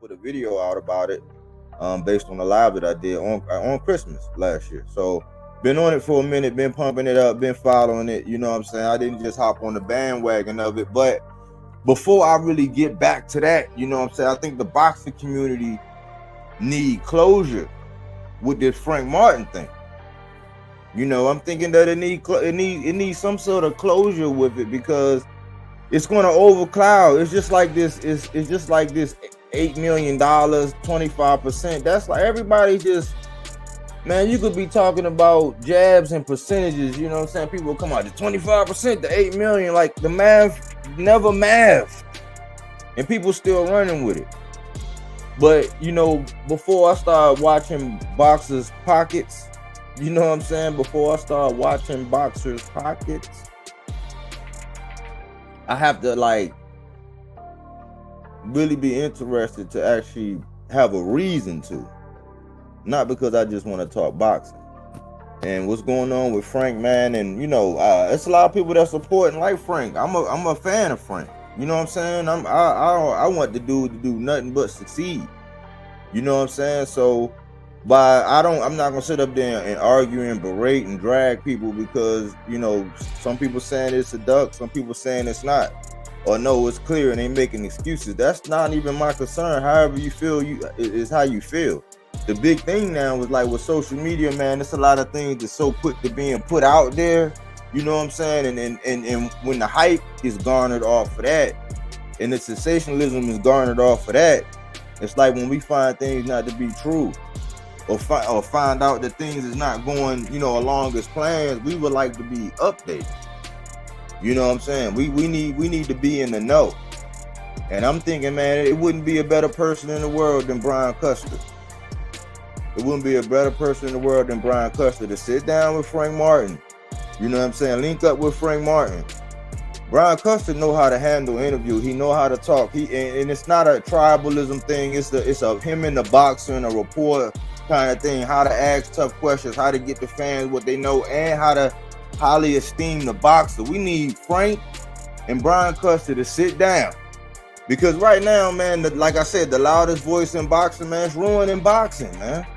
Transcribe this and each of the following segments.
put a video out about it, based on the live that I did on Christmas last year. So been on it for a minute, been pumping it up, been following it. You know what I'm saying? I didn't just hop on the bandwagon of it, but before I really get back to that, you know what I'm saying, I think the boxing community need closure with this FrankMartin thing. You know, I'm thinking that it needs some sort of closure with it, because it's going to overcloud. It's just like this. It's just like this $8 million, 25%. That's like everybody just, man, you could be talking about jabs and percentages. You know what I'm saying? People come out to 25%, to 8 million. Like the math never math, and people still running with it. But you know, before I started watching boxers' pockets, you know what I'm saying? Before I started watching boxers' pockets, I have to like really be interested to actually have a reason to, not because I just want to talk boxing. And what's going on with Frank, man, and you know, it's a lot of people that support and like Frank. I'm a fan of Frank. You know what I'm saying? I want the dude to do nothing but succeed. You know what I'm saying? So, but I'm not gonna sit up there and argue and berate and drag people, because you know, some people saying it's a duck, some people saying it's not, or no, it's clear, and they making excuses. That's not even my concern. However you feel, is how you feel. The big thing now is like with social media, man, there's a lot of things that's so quick to being put out there, you know what I'm saying? And when the hype is garnered off of that, and the sensationalism is garnered off of that, it's like when we find things not to be true, or find out that things is not going, you know, along as plans, we would like to be updated. You know what I'm saying? We need to be in the know. And I'm thinking, man, it wouldn't be a better person in the world than Brian Custer. It wouldn't be a better person in the world than Brian Custer to sit down with FrankMartin. You know what I'm saying? Link up with FrankMartin. Brian Custer know how to handle interview. He know how to talk. And it's not a tribalism thing. It's a him and the boxer and a rapport kind of thing. How to ask tough questions, how to get the fans what they know, and how to highly esteem the boxer. We need Frank and Brian Custer to sit down. Because right now, man, like I said, the loudest voice in boxing, man, it's ruining boxing, man.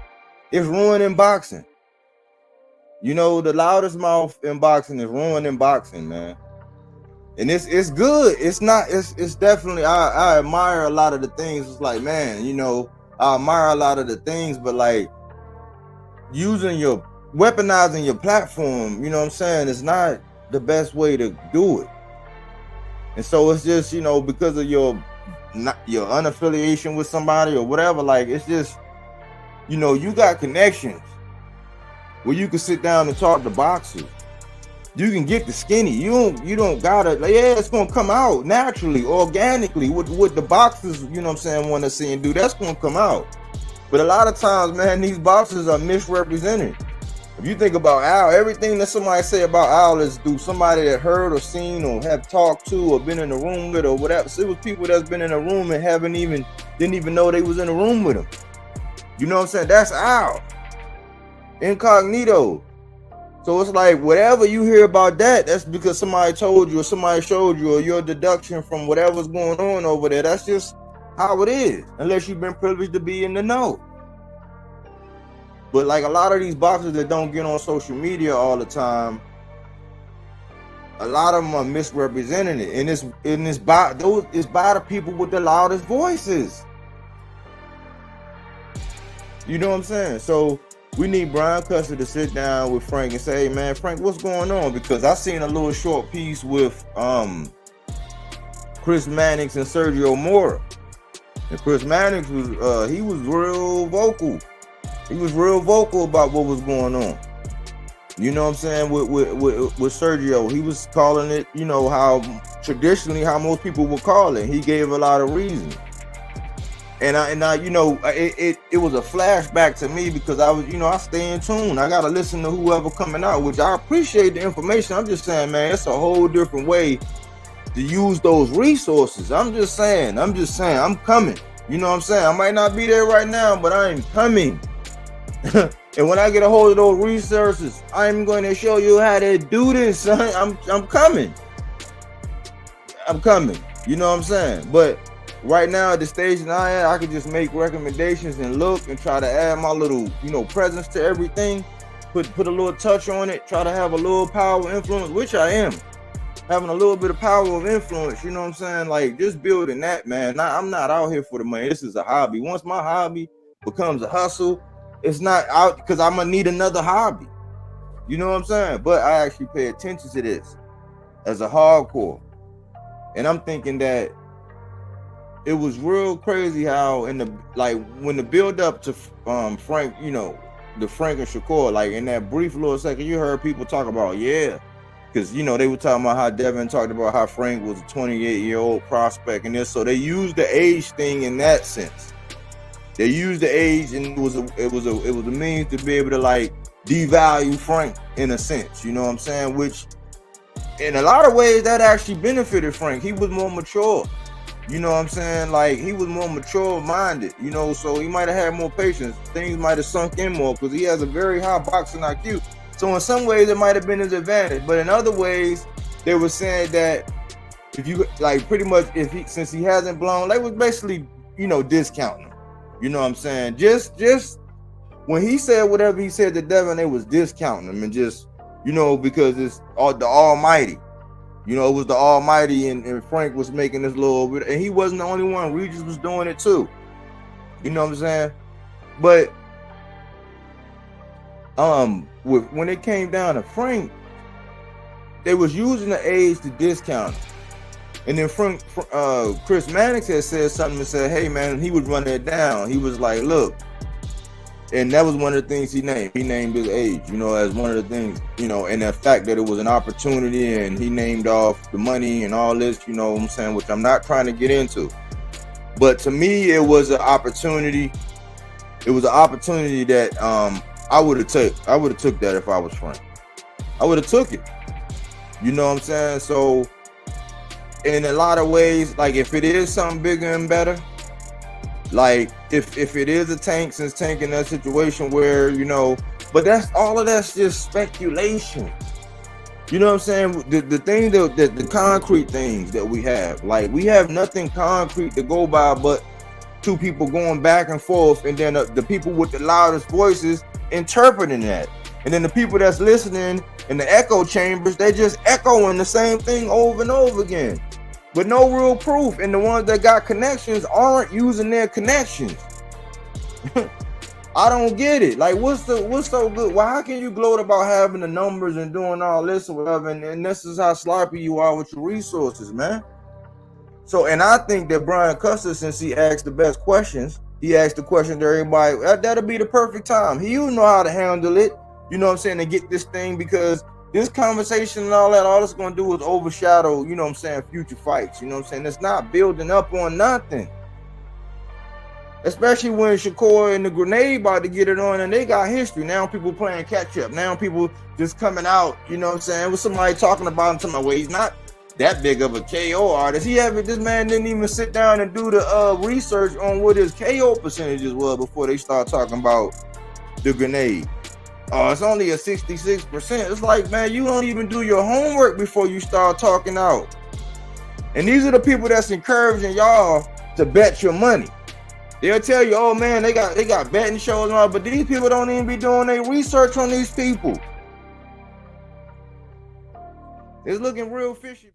It's ruining boxing. You know, the loudest mouth in boxing is ruining boxing, man. And it's good. It's definitely, I admire a lot of the things. It's like, man, you know, I admire a lot of the things, but like weaponizing your platform, you know what I'm saying, is not the best way to do it. And so it's just, you know, because of your unaffiliation with somebody or whatever, like it's just, you know, you got connections where you can sit down and talk to boxers. You can get the skinny. You don't gotta, like, yeah, it's gonna come out naturally, organically, what the boxers, you know what I'm saying, want to see and do. That's gonna come out. But a lot of times, man, these boxers are misrepresented. If you think about Al, everything that somebody say about Al is through somebody that heard or seen or have talked to or been in the room with or whatever. So it was people that's been in a room and didn't even know they was in the room with him. You know what I'm saying? That's Al. Incognito. So it's like whatever you hear about that's because somebody told you or somebody showed you, or your deduction from whatever's going on over there. That's just how it is, unless you've been privileged to be in the know. But like a lot of these boxers that don't get on social media all the time, a lot of them are misrepresenting it, and it's by the people with the loudest voices. You know what I'm saying? So we need Brian Custer to sit down with Frank and say, hey, man, Frank, what's going on? Because I seen a little short piece with Chris Mannix and Sergio Mora. And Chris Mannix was real vocal. He was real vocal about what was going on. You know what I'm saying? With Sergio, he was calling it, you know, how traditionally how most people would call it. He gave a lot of reasons. And I, you know, it was a flashback to me because I was, you know, I stay in tune. I gotta listen to whoever coming out, which I appreciate the information. I'm just saying, man, it's a whole different way to use those resources. I'm just saying, I'm coming. You know what I'm saying? I might not be there right now, but I am coming. And when I get a hold of those resources, I'm going to show you how to do this, son. I'm coming. I'm coming. You know what I'm saying? But right now at the stage that I am, I can just make recommendations and look and try to add my little, you know, presence to everything. Put a little touch on it. Try to have a little power influence, which I am. Having a little bit of power of influence, you know what I'm saying? Like, just building that, man. I'm not out here for the money. This is a hobby. Once my hobby becomes a hustle, it's not out because I'm gonna need another hobby. You know what I'm saying? But I actually pay attention to this as a hardcore. And I'm thinking that it was real crazy how in the, like, when the build up to Frank, you know, the Frank and Shakur, like in that brief little second, you heard people talk about, yeah. Because, you know, they were talking about how Devin talked about how Frank was a 28-year-old prospect and this. So they used the age thing in that sense. They used the age, and it was a means to be able to, like, devalue Frank in a sense. You know what I'm saying? Which, in a lot of ways, that actually benefited Frank. He was more mature. You know what I'm saying? Like, he was more mature-minded, you know, so he might have had more patience. Things might have sunk in more because he has a very high boxing IQ. So in some ways, it might have been his advantage. But in other ways, they were saying that if you, like, pretty much, since he hasn't blown, they was basically, you know, discounting him. You know what I'm saying? Just when he said whatever he said to Devin, they was discounting him and just, you know, because it's the Almighty. You know, it was the Almighty, and Frank was making this little bit, and he wasn't the only one. Regis was doing it too. You know what I'm saying? But when it came down to Frank, they was using the age to discount him. And then Chris Mannix had said something and said, hey man, he was running it down. He was like, look, and that was one of the things he named. He named his age, you know, as one of the things, you know, and the fact that it was an opportunity, and he named off the money and all this, you know what I'm saying, which I'm not trying to get into. But to me, it was an opportunity. It was an opportunity that I would have took that if I was Frank. I would have took it. You know what I'm saying? So in a lot of ways, like, if it is something bigger and better, like if it is a tank, since Tank in that situation where, you know, but that's just speculation. You know what I'm saying? The thing that the concrete things that we have, like, we have nothing concrete to go by but two people going back and forth, and then the people with the loudest voices interpreting that, and then the people that's listening in the echo chambers, they just echoing the same thing over and over again, but no real proof. And the ones that got connections aren't using their connections. I don't get it. Like, what's so good? Why can you gloat about having the numbers and doing all this or whatever, and this is how sloppy you are with your resources, man? So, and I think that Brian Custer, since he asked the best questions, he asked the question to everybody, that'll be the perfect time. He will know how to handle it, you know what I'm saying, to get this thing, because this conversation and all it's going to do is overshadow, you know what I'm saying, future fights, you know what I'm saying? It's not building up on nothing. Especially when Shakur and the Grenade about to get it on, and they got history. Now people playing catch up. Now people just coming out, you know what I'm saying, with somebody talking about him, talking about, well, he's not that big of a KO artist. This man didn't even sit down and do the research on what his KO percentages were before they start talking about the Grenade. Oh, it's only a 66%. It's like, man, you don't even do your homework before you start talking out. And these are the people that's encouraging y'all to bet your money. They'll tell you, oh man, they got betting shows and all, but these people don't even be doing their research on these people. It's looking real fishy.